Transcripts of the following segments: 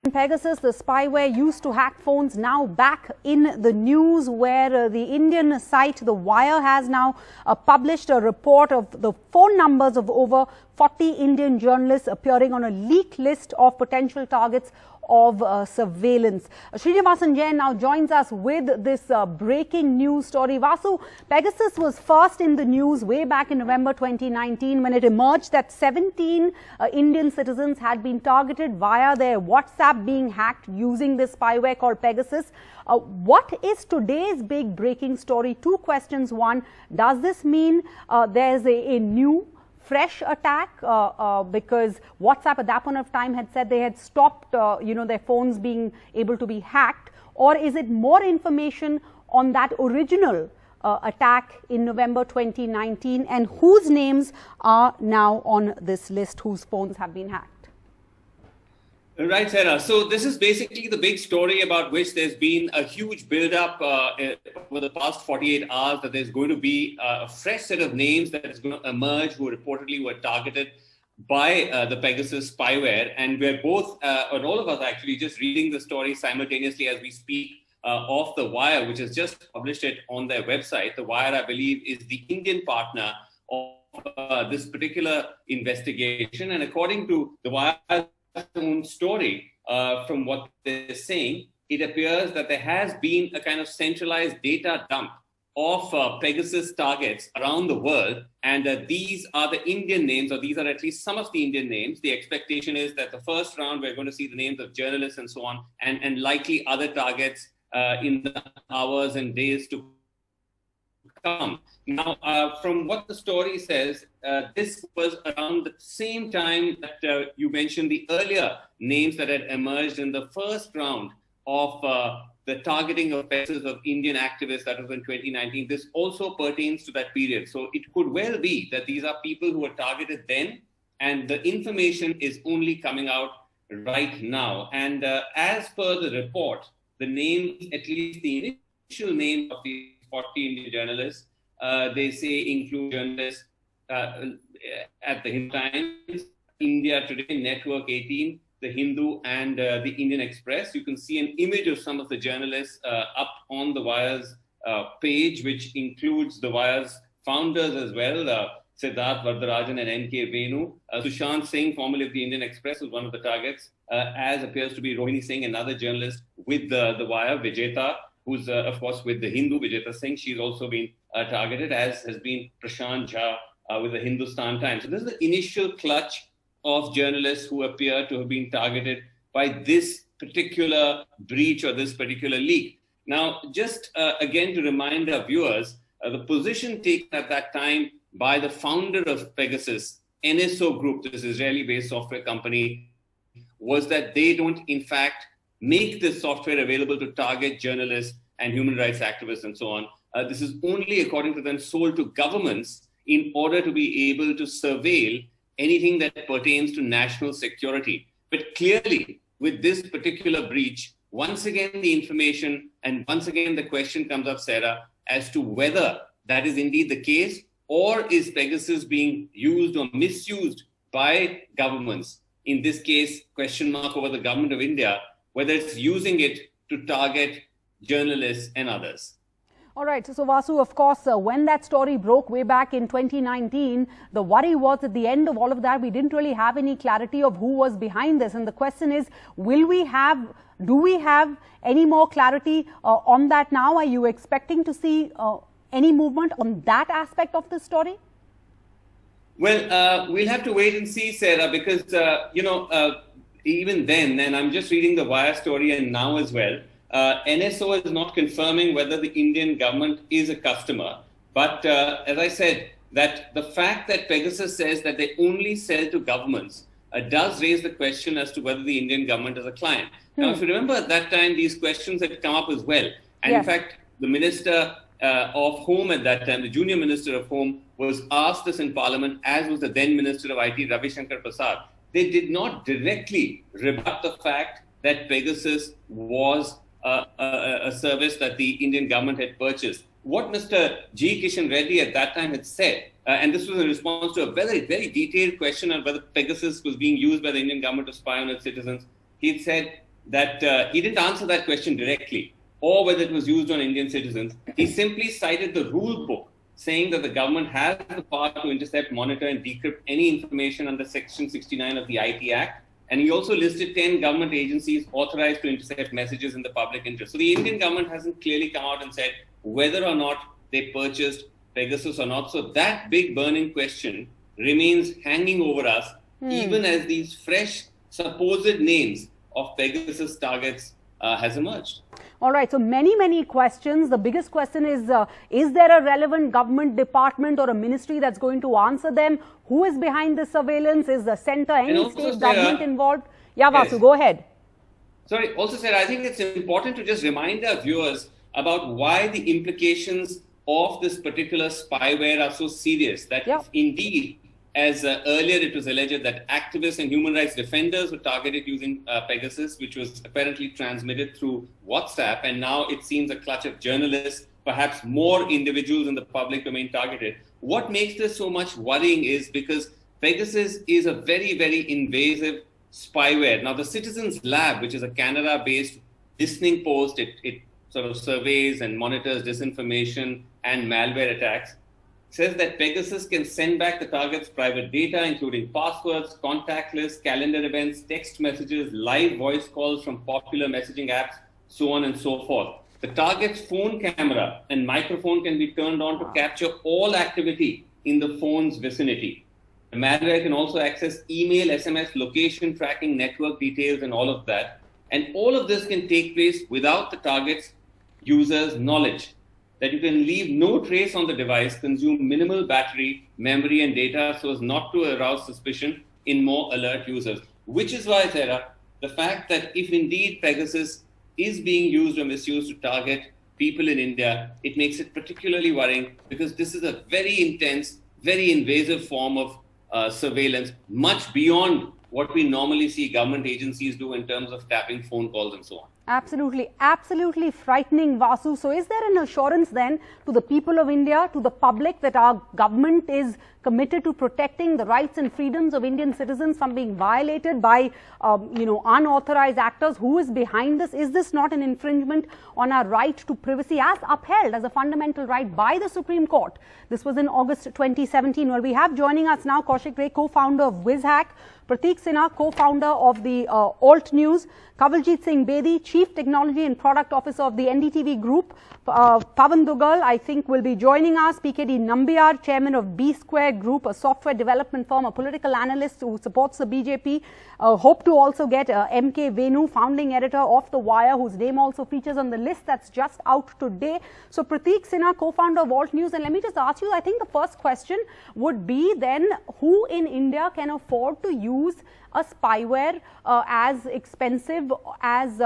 Pegasus, the spyware used to hack phones, now back in the news, where the Indian site The Wire has now published a report of the phone numbers of over 40 Indian journalists appearing on a leaked list of potential targets of surveillance. Srinivasan Jain now joins us with this breaking news story. Vasu, Pegasus was first in the news way back in November 2019 when it emerged that 17 Indian citizens had been targeted via their WhatsApp being hacked using this spyware called Pegasus. What is today's big breaking story? Two questions. One, does this mean there's a new fresh attack because WhatsApp at that point of time had said they had stopped their phones being able to be hacked, or is it more information on that original attack in November 2019 and whose names are now on this list, whose phones have been hacked? Right, Sarah. So this is basically the big story about which there's been a huge build-up over the past 48 hours that there's going to be a fresh set of names that is going to emerge who reportedly were targeted by the Pegasus spyware. And we're both, or all of us actually, just reading the story simultaneously as we speak of The Wire, which has just published it on their website. The Wire, I believe, is the Indian partner of this particular investigation. And according to The Wire's own story, from what they're saying, it appears that there has been a kind of centralized data dump of Pegasus targets around the world, and these are the Indian names, or these are at least some of the Indian names. The expectation is that the first round we're going to see the names of journalists and so on, and likely other targets in the hours and days to come. Now, from what the story says, this was around the same time that you mentioned the earlier names that had emerged in the first round of the targeting of Pegasus of Indian activists. That was in 2019. This also pertains to that period. So it could well be that these are people who were targeted then, and the information is only coming out right now. And as per the report, the names, at least the initial names of the 40 Indian journalists, they say include journalists at the Hindu Times, India Today, Network 18, The Hindu, and the Indian Express. You can see an image of some of the journalists up on The Wire's page, which includes The Wire's founders as well, Siddharth Vardarajan and N.K. Venu. Sushant Singh, formerly of the Indian Express, was one of the targets, as appears to be Rohini Singh, another journalist with The Wire, Vijeta, who's, of course, with The Hindu, Vijeta Singh. She's also been targeted, as has been Prashant Jha with the Hindustan Times. So this is the initial clutch of journalists who appear to have been targeted by this particular breach or this particular leak. Now, just again to remind our viewers, the position taken at that time by the founder of Pegasus, NSO Group, this Israeli-based software company, was that they don't, in fact, make this software available to target journalists and human rights activists and so on. This is only, according to them, sold to governments in order to be able to surveil anything that pertains to national security. But clearly, with this particular breach, once again, the information and once again, the question comes up, Sarah, as to whether that is indeed the case, or is Pegasus being used or misused by governments? In this case, question mark over the government of India, whether it's using it to target journalists and others. All right. So, Vasu, of course, when that story broke way back in 2019, the worry was at the end of all of that, we didn't really have any clarity of who was behind this. And the question is, do we have any more clarity on that now? Are you expecting to see any movement on that aspect of the story? Well, we'll have to wait and see, Sarah, because, even then, and I'm just reading the Wire story and now as well, NSO is not confirming whether the Indian government is a customer. But as I said, that the fact that Pegasus says that they only sell to governments does raise the question as to whether the Indian government is a client. Now, if you remember at that time, these questions had come up as well. And in fact, the Minister of Home at that time, the junior Minister of Home, was asked this in Parliament, as was the then Minister of IT, Ravi Shankar Prasad. They did not directly rebut the fact that Pegasus was a service that the Indian government had purchased. What Mr. G. Kishan Reddy at that time had said, and this was in response to a very, very detailed question on whether Pegasus was being used by the Indian government to spy on its citizens, he had said that he didn't answer that question directly, or whether it was used on Indian citizens. He simply cited the rule book, saying that the government has the power to intercept, monitor, and decrypt any information under Section 69 of the IT Act. And he also listed 10 government agencies authorized to intercept messages in the public interest. So the Indian government hasn't clearly come out and said whether or not they purchased Pegasus or not. So that big burning question remains hanging over us, even as these fresh supposed names of Pegasus targets has emerged. All right, so many questions. The biggest question is there a relevant government department or a ministry that's going to answer them? Who is behind this surveillance? Is the center, any state government involved? Yeah, Vasu, yes. Go ahead. Sorry, also Sarah, I think it's important to just remind our viewers about why the implications of this particular spyware are so serious, that if indeed, as earlier it was alleged that activists and human rights defenders were targeted using Pegasus, which was apparently transmitted through WhatsApp, and now it seems a clutch of journalists, perhaps more individuals in the public domain targeted. What makes this so much worrying is because Pegasus is a very invasive spyware. Now, the Citizens Lab, which is a Canada-based listening post, it sort of surveys and monitors disinformation and malware attacks, says that Pegasus can send back the target's private data, including passwords, contact lists, calendar events, text messages, live voice calls from popular messaging apps, so on and so forth. The target's phone camera and microphone can be turned on to capture all activity in the phone's vicinity. The malware can also access email, SMS, location tracking, network details, and all of that. And all of this can take place without the target's user's knowledge. That you can leave no trace on the device, consume minimal battery, memory, and data so as not to arouse suspicion in more alert users. Which is why, Sarah, the fact that if indeed Pegasus is being used or misused to target people in India, it makes it particularly worrying, because this is a very intense, very invasive form of surveillance, much beyond what we normally see government agencies do in terms of tapping phone calls and so on. Absolutely frightening, Vasu. So is there an assurance then to the people of India, to the public, that our government is committed to protecting the rights and freedoms of Indian citizens from being violated by, unauthorized actors? Who is behind this? Is this not an infringement on our right to privacy as upheld as a fundamental right by the Supreme Court? This was in August 2017. Well, we have joining us now Kaushik Ray, co-founder of WizHack, Prateek Sinha, co-founder of the Alt News, Kavaljeet Singh Bedi, Chief Technology and Product Officer of the NDTV Group, Pavan Dugal, I think, will be joining us, PKD Nambiar, Chairman of B Square Group, a software development firm, a political analyst who supports the BJP. Hope to also get MK Venu, founding editor of The Wire, whose name also features on the list that's just out today. So Prateek Sinha, co-founder of Alt News, and let me just ask you, I think the first question would be then, who in India can afford to use a spyware as expensive as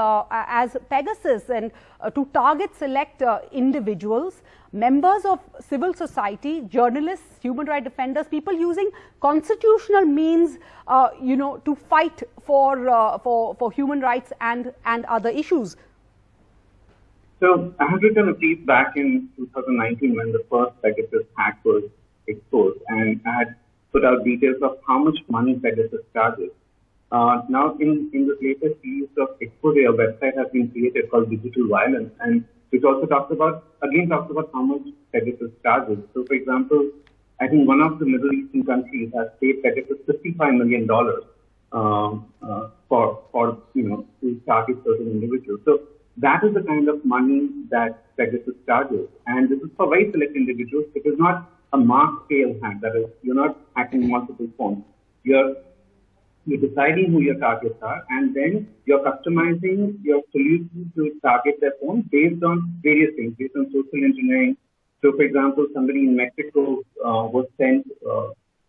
Pegasus, and to target select individuals, members of civil society, journalists, human rights defenders, people using constitutional means, to fight for human rights and other issues? So I have written a piece back in 2019 when the first Pegasus hack was exposed, and I had put out details of how much money Pegasus charges. Now, in the latest series of expose, a website has been created called Digital Violence, and which also talks about how much Pegasus charges. So, for example, I think one of the Middle Eastern countries has paid Pegasus $55 million for to target certain individuals. So that is the kind of money that Pegasus charges, and this is for very select individuals. It is not a mass scale hack. That is, you're not hacking multiple phones. You're deciding who your targets are, and then you're customizing your solution to target their phone based on various things, based on social engineering. So, for example, somebody in Mexico was sent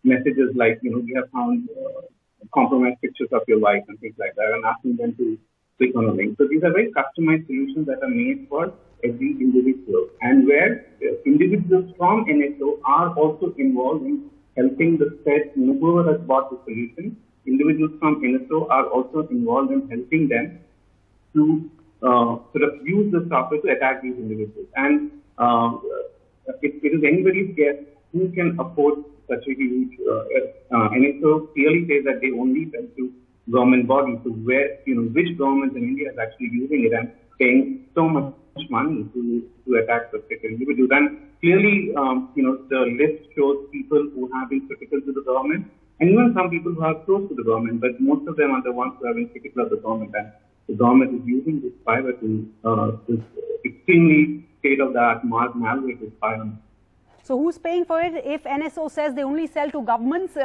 messages like, we have found compromised pictures of your wife and things like that, and asking them to click on a link. So these are very customized solutions that are made for every individual, and where individuals from NSO are also involved in helping the threat, whoever has bought the solution. Individuals from NSO are also involved in helping them to sort of use the software to attack these individuals. And it is anybody's guess who can afford such a huge NSO clearly says that they only sell to government body. So where, which government in India is actually using it and paying so much money to attack particular individuals. And clearly, the list shows people who have been critical to the government, and even some people who are close to the government, but most of them are the ones who have been critical of the government. And the government is using this spyware to this extremely state-of-the-art malware to spy on. So who's paying for it? If NSO says they only sell to governments,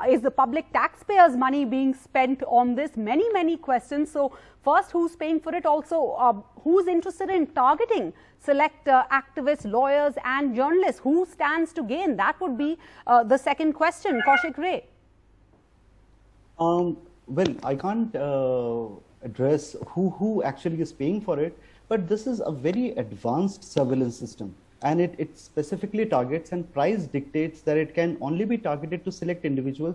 is the public taxpayers' money being spent on this? Many questions. So first, who's paying for it? Also, who's interested in targeting select activists, lawyers and journalists? Who stands to gain? That would be the second question. Kaushik Ray. Well, I can't address who actually is paying for it, but this is a very advanced surveillance system. And it specifically targets, and price dictates that it can only be targeted to select individual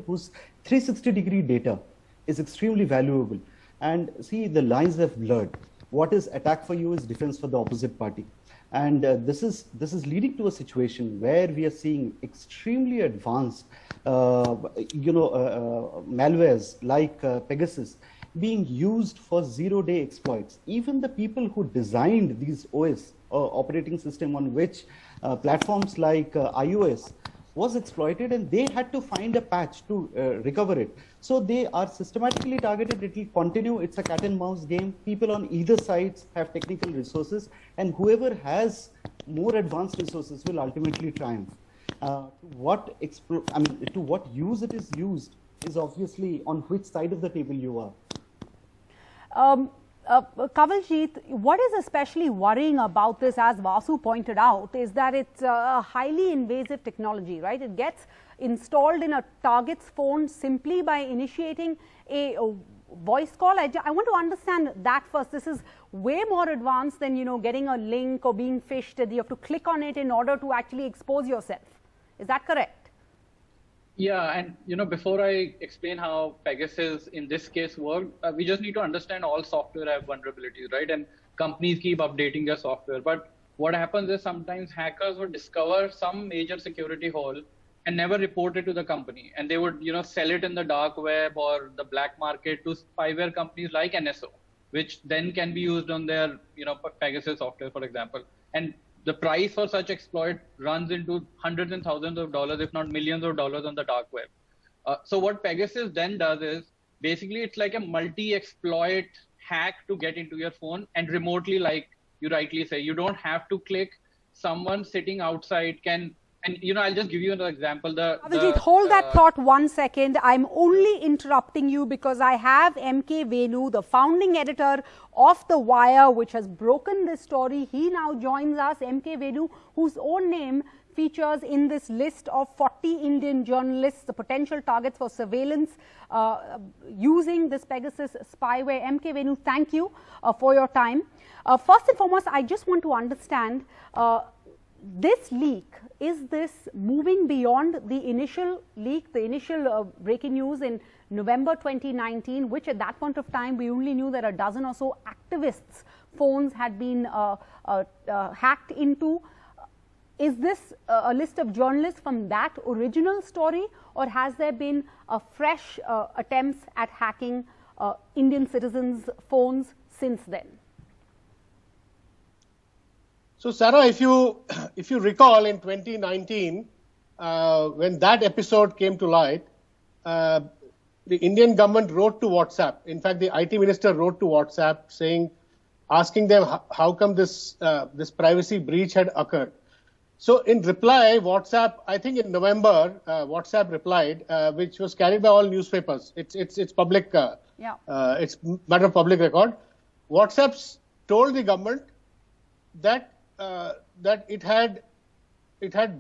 whose 360-degree data is extremely valuable. And see, the lines have blurred. What is attack for you is defense for the opposite party. And this is leading to a situation where we are seeing extremely advanced, malwares like Pegasus being used for zero-day exploits. Even the people who designed these OS, operating system on which platforms like iOS was exploited, and they had to find a patch to recover it. So they are systematically targeted. It will continue. It's a cat and mouse game. People on either sides have technical resources, and whoever has more advanced resources will ultimately triumph. To what use it is used is obviously on which side of the table you are. Kawaljeet, what is especially worrying about this, as Vasu pointed out, is that it's a highly invasive technology, right? It gets installed in a target's phone simply by initiating a voice call. I want to understand that first. This is way more advanced than, getting a link or being phished. You have to click on it in order to actually expose yourself. Is that correct? Yeah, and before I explain how Pegasus in this case worked, we just need to understand all software have vulnerabilities, right? And companies keep updating their software. But what happens is sometimes hackers would discover some major security hole and never report it to the company. And they would, sell it in the dark web or the black market to spyware companies like NSO, which then can be used on their, Pegasus software, for example. And the price for such exploit runs into hundreds and thousands of dollars, if not millions of dollars on the dark web. So what Pegasus then does is, basically it's like a multi-exploit hack to get into your phone, and remotely, like you rightly say, you don't have to click. Someone sitting outside can, and I'll just give you an example. Kawaljeet, hold that thought 1 second. I'm only interrupting you because I have M.K. Venu, the founding editor of The Wire, which has broken this story. He now joins us. M.K. Venu, whose own name features in this list of 40 Indian journalists, the potential targets for surveillance using this Pegasus spyware. M.K. Venu, thank you for your time. First and foremost, I just want to understand this leak. Is this moving beyond the initial leak, the initial breaking news in November 2019, which at that point of time we only knew that a dozen or so activists' phones had been hacked into? Is this a list of journalists from that original story, or has there been a fresh attempts at hacking Indian citizens' phones since then? So, Sarah, if you recall, in 2019, when that episode came to light, the Indian government wrote to WhatsApp. In fact, the IT minister wrote to WhatsApp asking them how come this privacy breach had occurred. So, in reply, WhatsApp, I think in November, WhatsApp replied, which was carried by all newspapers. It's public. It's matter of public record. WhatsApp told the government that it had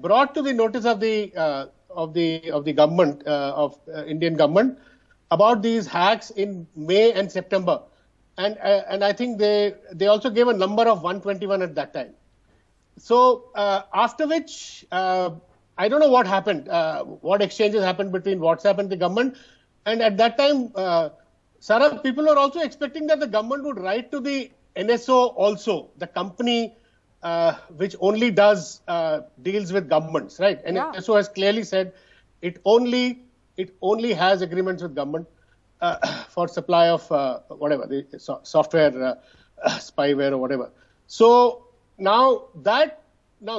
brought to the notice of the government of Indian government about these hacks in May and September, and I think they also gave a number of 121 at that time. So after which I don't know what happened, what exchanges happened between WhatsApp and the government, and at that time, Sarah, people were also expecting that the government would write to the NSO also, the company which only does deals with governments, right? And NSO has clearly said it only has agreements with government. for supply of whatever the software, spyware or whatever. So now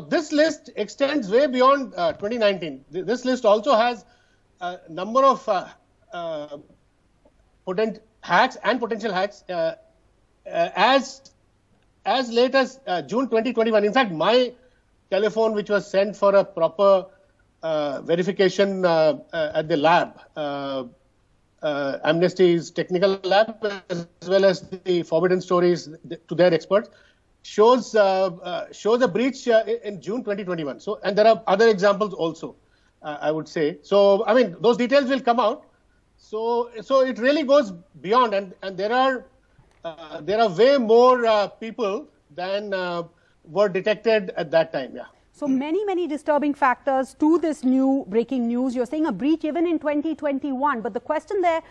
this list extends way beyond 2019. This list also has a number of potent hacks and potential hacks as late as June 2021. In fact, my telephone, which was sent for a proper verification at the lab, Amnesty's technical lab, as well as the Forbidden Stories to their experts, shows a breach in June 2021. So, and there are other examples also, I would say. So, I mean, those details will come out. So it really goes beyond, and there are way more people than were detected at that time. Yeah. So many disturbing factors to this new breaking news. You're saying a breach even in 2021. But the question there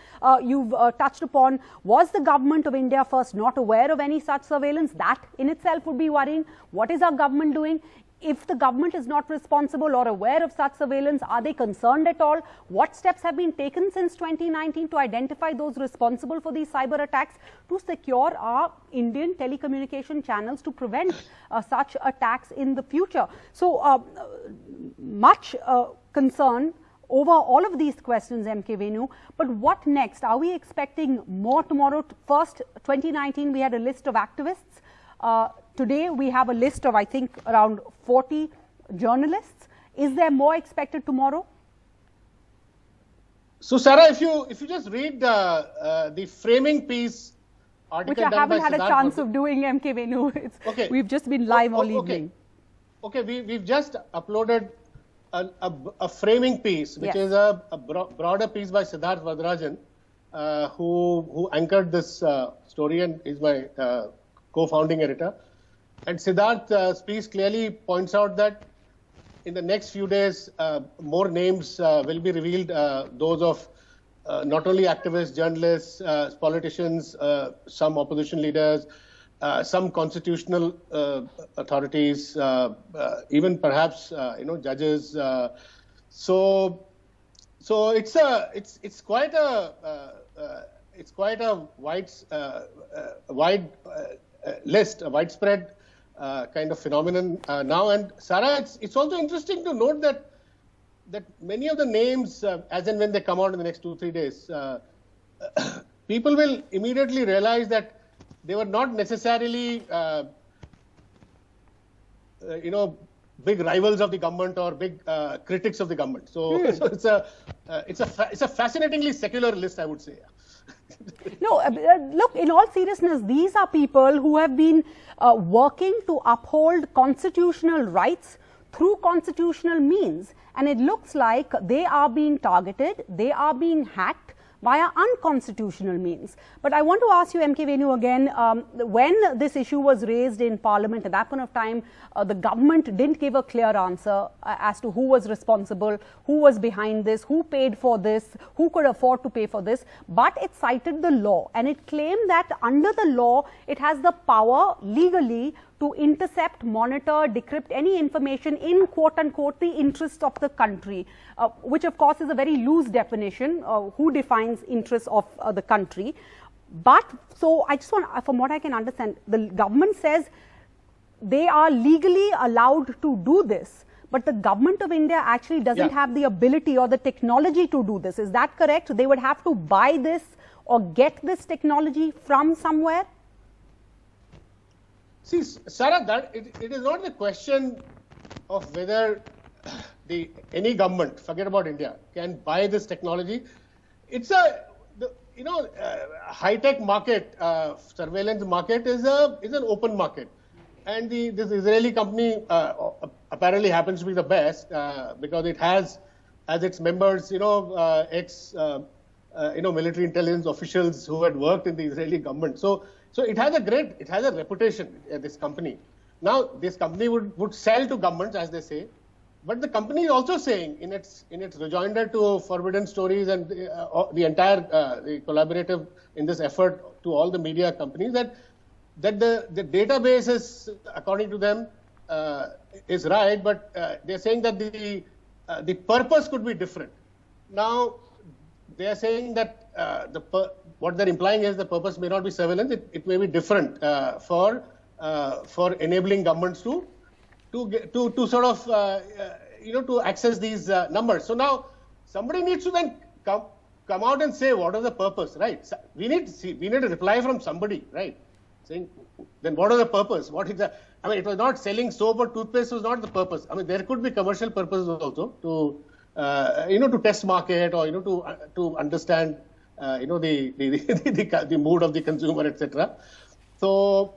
you've touched upon, was the government of India first not aware of any such surveillance? That in itself would be worrying. What is our government doing? If the government is not responsible or aware of such surveillance, are they concerned at all? What steps have been taken since 2019 to identify those responsible for these cyber attacks to secure our Indian telecommunication channels to prevent such attacks in the future? So much concern over all of these questions, MK Venu. But what next? Are we expecting more tomorrow? First, 2019, we had a list of activists. Today, we have a list of, I think, around 40 journalists. Is there more expected tomorrow? So, Sarah, if you just read the framing piece article, which I haven't had a chance of doing, MK Venu. Okay. We've just been live all evening. Okay, we've just uploaded a framing piece, which is a broader piece by Siddharth Vadrajan, who anchored this story and is my co-founding editor. And Siddharth's piece clearly points out that in the next few days, more names will be revealed, those of not only activists, journalists, politicians, some opposition leaders, some constitutional authorities, even perhaps judges. So it's quite a wide list, a widespread kind of phenomenon now. And Sarah, it's also interesting to note that many of the names, as and when they come out in the next 2-3 days, people will immediately realize that they were not necessarily, big rivals of the government or big critics of the government. So, it's a fascinatingly secular list, I would say. No, look, in all seriousness, these are people who have been working to uphold constitutional rights through constitutional means. And it looks like they are being targeted, they are being hacked via unconstitutional means. But I want to ask you, MK Venu, again, when this issue was raised in Parliament, at that point of time, the government didn't give a clear answer as to who was responsible, who was behind this, who paid for this, who could afford to pay for this. But it cited the law, and it claimed that under the law, it has the power legally to intercept, monitor, decrypt any information in quote-unquote the interest of the country, which of course is a very loose definition. Who defines interest of the country? But so I just want, from what I can understand, the government says they are legally allowed to do this, but the government of India actually doesn't have the ability or the technology to do this. Is that correct? They would have to buy this or get this technology from somewhere? See, Sarah, it is not the question of whether any government, forget about India, can buy this technology. It's high-tech market, surveillance market is an open market, and this Israeli company apparently happens to be the best because it has as its members, ex military intelligence officials who had worked in the Israeli government. So it has a reputation, this company. Now, this company would sell to governments, as they say, but the company is also saying in its rejoinder to Forbidden Stories and the entire the collaborative in this effort to all the media companies that the database is, according to them, is right, but they're saying that the purpose could be different. Now, they are saying that what they're implying is the purpose may not be surveillance. It may be different for enabling governments to sort of to access these numbers. So now somebody needs to then come out and say what is the purpose, right? So we need a reply from somebody, right? Saying then what is the purpose? What is the? I mean, it was not selling soap or toothpaste was not the purpose. I mean, there could be commercial purposes also to to test market or to understand the mood of the consumer, etc. So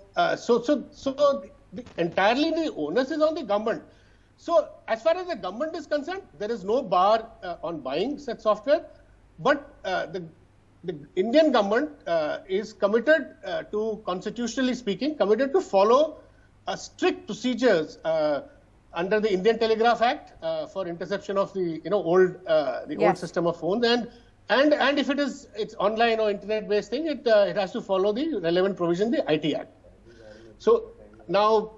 entirely the onus is on the government. So as far as the government is concerned, there is no bar on buying such software, but the Indian government is committed to, constitutionally speaking, committed to follow strict procedures under the Indian Telegraph Act for interception of the old system of phones, and if it's online or internet based thing, it has to follow the relevant provision, the IT Act. So now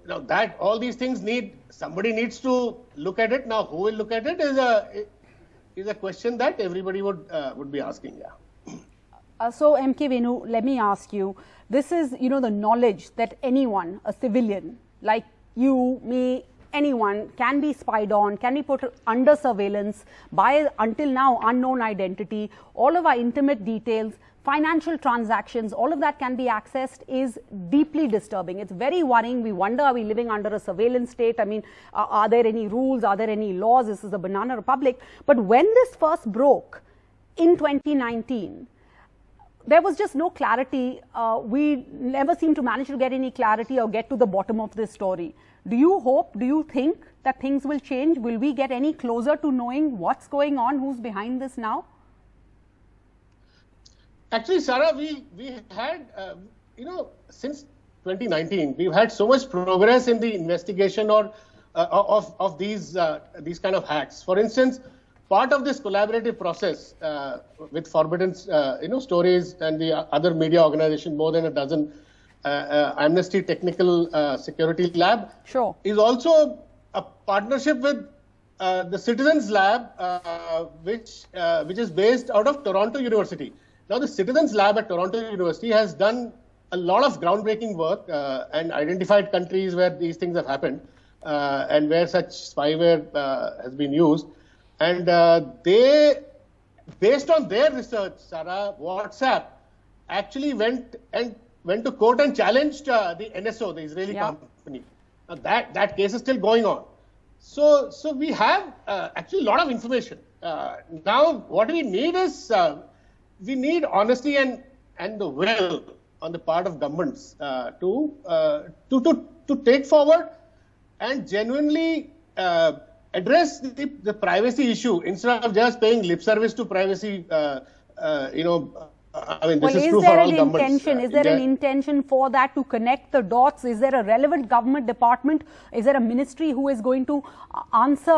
that all these things somebody needs to look at it. Now who will look at it is a question that everybody would be asking. Yeah. So M.K. Venu, let me ask you, this is the knowledge that anyone, a civilian like you, me, anyone can be spied on, can be put under surveillance by until now unknown identity. All of our intimate details, financial transactions, all of that can be accessed is deeply disturbing. It's very worrying. We wonder, are we living under a surveillance state? I mean, are there any rules? Are there any laws? This is a banana republic. But when this first broke in 2019, there was just no clarity. We never seemed to manage to get any clarity or get to the bottom of this story. Do you hope, do you think that things will change? Will we get any closer to knowing what's going on, who's behind this now? Actually, Sarah, we had, since 2019, we've had so much progress in the investigation of these kind of hacks. For instance, part of this collaborative process with Forbidden Stories and the other media organization, more than a dozen, Amnesty Technical Security Lab, sure, is also a partnership with the Citizens Lab, which is based out of Toronto University. Now, the Citizens Lab at Toronto University has done a lot of groundbreaking work and identified countries where these things have happened and where such spyware has been used. And they, based on their research, Sarah, WhatsApp actually went to court and challenged the NSO, the Israeli company. Now, that case is still going on. So we have actually a lot of information. Now, what we need is we need honesty and the will on the part of governments to take forward and genuinely address the privacy issue instead of just paying lip service to privacy. I mean, this is true for all governments. Is there an intention for that, to connect the dots? Is there a relevant government department? Is there a ministry who is going to answer